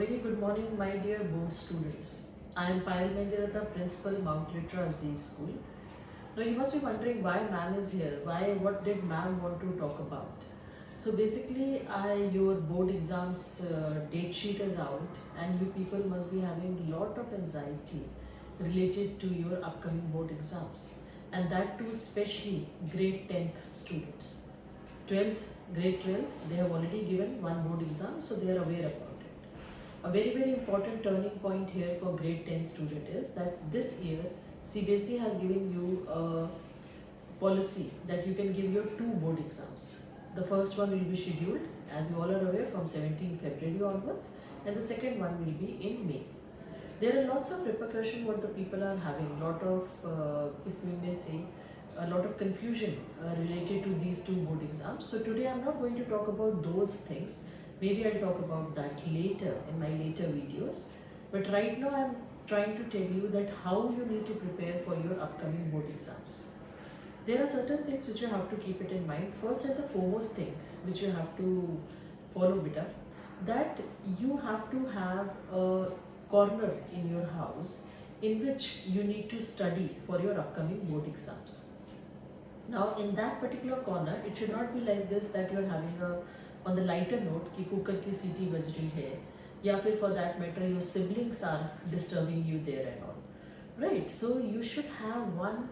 very good morning, my dear board students. I am Payal Mendiratha, Principal, Mount Litra Aziz School. Now you must be wondering why ma'am is here. What did ma'am want to talk about? So basically, your board exams date sheet is out, and you people must be having a lot of anxiety related to your upcoming board exams, and that too, especially grade 10th students. 12th, grade 12th, they have already given one board exam, so they are aware about it. A very important turning point here for grade 10 student is that this year CBSE has given you a policy that you can give your two board exams. The first one will be scheduled, as you all are aware, from 17 February onwards, and the second one will be in May. There are lots of repercussions what the people are having, lot of, if we may say, a lot of confusion related to these two board exams. So today I'm not going to talk about those things. Maybe I'll talk about that later in my later videos. But right now I'm trying to tell you that how you need to prepare for your upcoming board exams. There are certain things which you have to keep it in mind. First and the foremost thing which you have to follow, beta, that you have to have a corner in your house in which you need to study for your upcoming board exams. Now in that particular corner, it should not be like this that you are having a on the lighter note कि cooker की सीटी बज रही है, या फिर for that matter your siblings are disturbing you there and all, right? So you should have one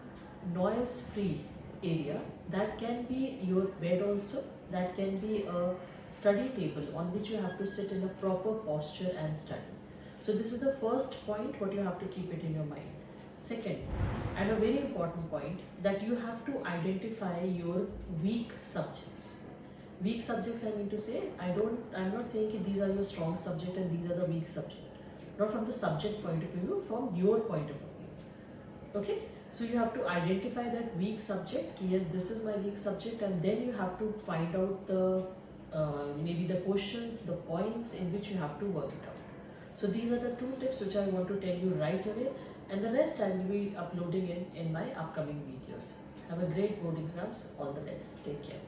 noise free area that can be your bed also, that can be a study table on which you have to sit in a proper posture and study. So this is the first point what you have to keep it in your mind. Second, and a very important point, that you have to identify your weak subjects. Weak subjects, I mean to say, I'm not saying that these are your strong subject and these are the weak subject. Not from the subject point of view, from your point of view. Okay? So you have to identify that weak subject, yes, this is my weak subject, and then you have to find out the maybe the questions, the points in which you have to work it out. So these are the two tips which I want to tell you right away, and the rest I will be uploading in my upcoming videos. Have a great board exams. All the best. Take care.